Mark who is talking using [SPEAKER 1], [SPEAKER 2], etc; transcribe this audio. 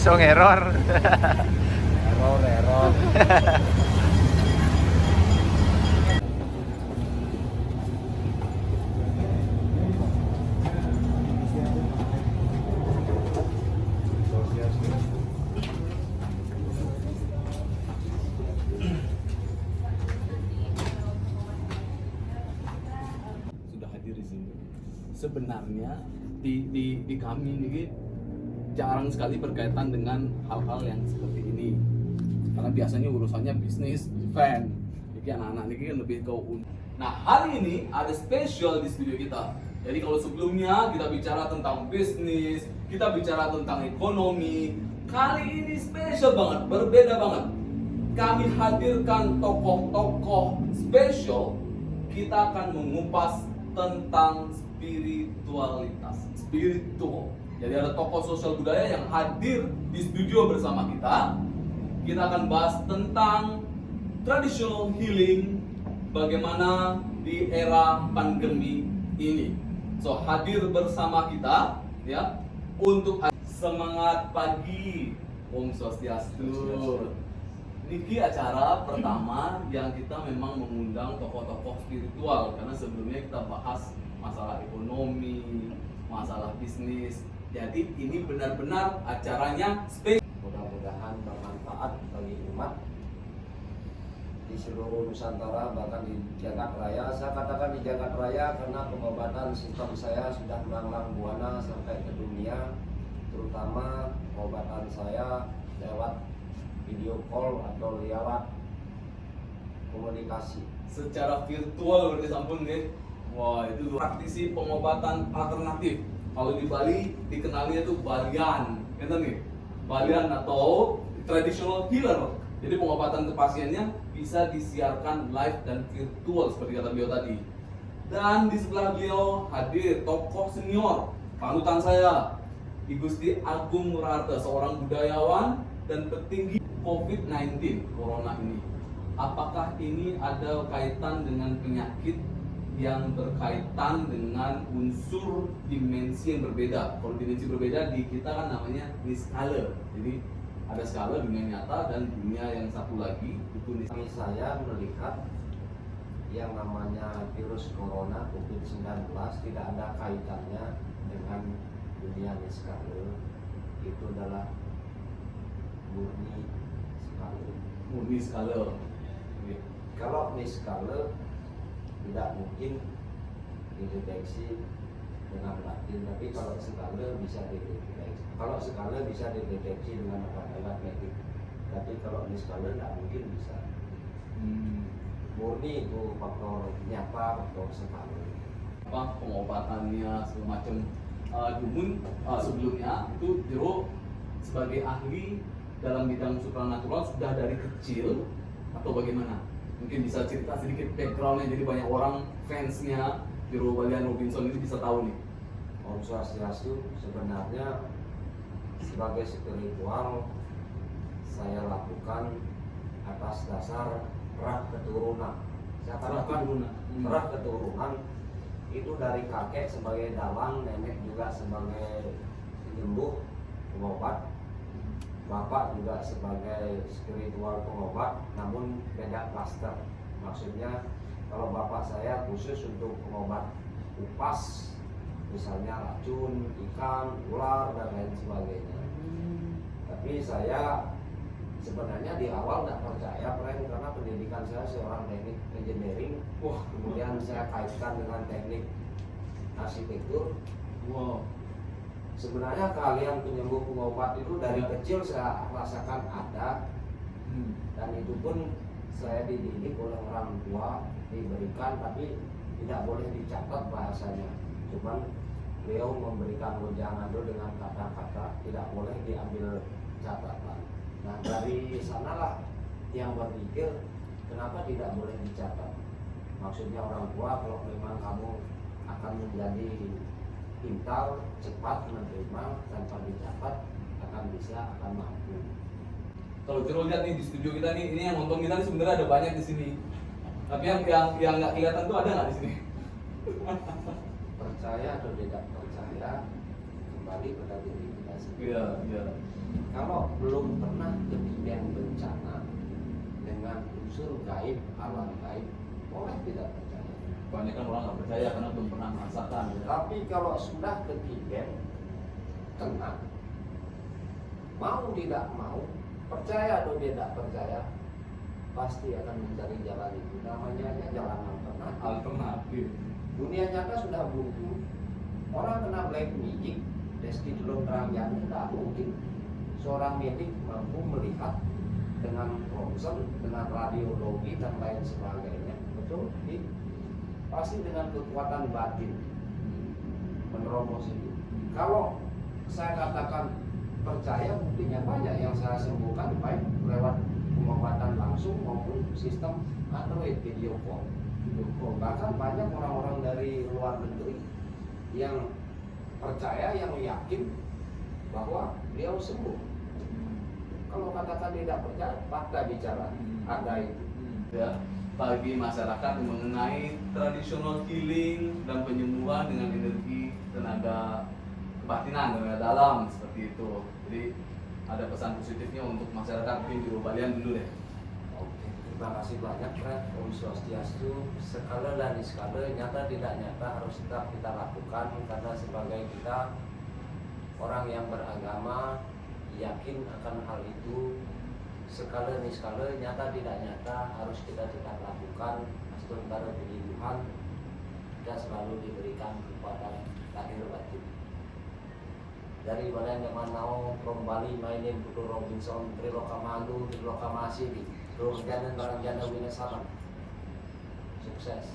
[SPEAKER 1] Langsung error.
[SPEAKER 2] Error.
[SPEAKER 3] Sudah hadir di sini. Sebenarnya di kami ini jarang sekali berkaitan dengan hal-hal yang seperti ini. Karena biasanya urusannya bisnis, event. Jadi anak-anak ini kan lebih ke Nah, hari ini ada spesial di studio kita. Jadi kalau sebelumnya kita bicara tentang bisnis, kita bicara tentang ekonomi, kali ini spesial banget, berbeda banget. Kami hadirkan tokoh-tokoh spesial. Kita akan mengupas tentang spiritualitas, spiritual. Jadi ada tokoh sosial budaya yang hadir di studio bersama kita. Kita akan bahas tentang traditional healing, bagaimana di era pandemi ini. So hadir bersama kita ya untuk semangat pagi. Om Swastiastu. Niki acara pertama yang kita memang mengundang tokoh-tokoh spiritual, karena sebelumnya kita bahas masalah ekonomi, masalah bisnis. Jadi ini benar-benar acaranya spesial.
[SPEAKER 2] Mudah-mudahan bermanfaat bagi umat di seluruh Nusantara, bahkan di jagat raya. Saya katakan di jagat raya karena pengobatan sistem saya sudah melanglang buana sampai ke dunia, terutama pengobatan saya lewat video call atau lewat komunikasi
[SPEAKER 3] Secara virtual berarti sampun nih. Wah, itu praktisi pengobatan alternatif. Kalau di Bali dikenalnya itu Balian, kan nih? Balian atau traditional healer. Jadi pengobatan ke pasiennya bisa disiarkan live dan virtual seperti kata beliau tadi. Dan di sebelah beliau hadir tokoh senior panutan saya, I Gusti Agung Ngurah, seorang budayawan dan petinggi COVID-19 Corona ini. Apakah ini ada kaitan dengan penyakit yang berkaitan dengan unsur dimensi yang berbeda? Kalau dimensi berbeda di kita kan namanya skala. Jadi ada skala dunia nyata dan dunia yang satu lagi itu
[SPEAKER 2] Kami saya melihat yang namanya virus corona COVID-19 tidak ada kaitannya dengan dunia niskala. Itu adalah
[SPEAKER 3] murni skala.
[SPEAKER 2] Kalau niskala tidak mungkin dideteksi dengan batin, tapi kalau skala bisa dideteksi. Kalau skala bisa dideteksi dengan alat medis, tapi kalau niskala tidak mungkin bisa. Murni itu faktor nyata, faktor skala.
[SPEAKER 3] Apa pengobatannya segala macam. Dumun sebelumnya itu Jero sebagai ahli dalam bidang supranatural sudah dari kecil atau bagaimana? Mungkin bisa cerita sedikit backgroundnya, jadi banyak orang fansnya Jero Balian Robinson ini bisa tahu nih.
[SPEAKER 2] Om Swastiastu, sebenarnya sebagai spiritual saya lakukan atas dasar erat keturunan. Saya katakan erat keturunan itu dari kakek sebagai dalang, nenek juga sebagai penyembuh, pengobat, bapak juga sebagai spiritual pengobat, namun beda klaster. Maksudnya kalau bapak saya khusus untuk pengobat upas, misalnya racun, ikan, ular, dan lain sebagainya. Tapi saya sebenarnya di awal tidak percaya, karena pendidikan saya seorang teknik engineering. Kemudian saya kaitkan dengan teknik arsitektur. Sebenarnya keahlian penyembuh pengobat itu dari kecil saya rasakan ada, dan itu pun saya dididik oleh orang tua, diberikan, tapi tidak boleh dicatat bahasanya. Cuman beliau memberikan wejangan dulu dengan kata-kata, tidak boleh diambil catatan. Nah dari sanalah yang berpikir kenapa tidak boleh dicatat. Maksudnya orang tua, kalau memang kamu akan menjadi pintar, cepat menerima tanpa dicatat, akan mampu.
[SPEAKER 3] Kalau Jero lihat nih di studio kita nih, ini yang nonton kita nih sebenarnya ada banyak di sini. Tapi yang nggak kelihatan tuh ada nggak di sini?
[SPEAKER 2] Percaya atau tidak percaya kembali pada diri kita sendiri.
[SPEAKER 3] Iya.
[SPEAKER 2] Kalau belum pernah kejadian bencana dengan unsur gaib, alam gaib, boleh tidak percaya.
[SPEAKER 3] Banyak kan orang nggak percaya karena belum pernah merasakan. Ya.
[SPEAKER 2] Tapi kalau sudah kejadian kena, mau tidak mau, percaya atau tidak percaya, pasti akan mencari jalan itu. Namanya jalan alternatif.
[SPEAKER 3] Alternatif.
[SPEAKER 2] Dunia nyata sudah buntu. Orang kena black magic, Desti belum terang jantung, tidak mungkin seorang medik mampu melihat dengan ronsen, dengan radiologi dan lain sebagainya. Betul? Pasti dengan kekuatan batin menerobos itu. Kalau saya katakan percaya, buktinya banyak yang saya sembuhkan baik lewat pengobatan langsung maupun sistem Android video call. Bahkan banyak orang-orang dari luar negeri yang percaya, yang yakin bahwa beliau sembuh. Kalau katakan tidak percaya, fakta bicara ada itu.
[SPEAKER 3] Ya, bagi masyarakat mengenai tradisional healing dan penyembuhan dengan energi tenaga kebatinan, tenaga dalam seperti itu. Jadi ada pesan positifnya untuk masyarakat, mungkin di Balian dulu deh.
[SPEAKER 2] Oke, terima kasih banyak Fred. Om Swastiastu, skala dan skala nyata tidak nyata harus tetap kita lakukan karena sebagai kita orang yang beragama yakin akan hal itu. Skala niskala nyata tidak nyata harus kita tetap lakukan. Sementara puji Tuhan kita selalu diberikan kekuatan lahir batin. Dari Balian Zaman Now from Bali, my name Putu Robinson, Triloka Mandu, Triloka Masidi, Rojana Naranjana Winasalam. Sukses.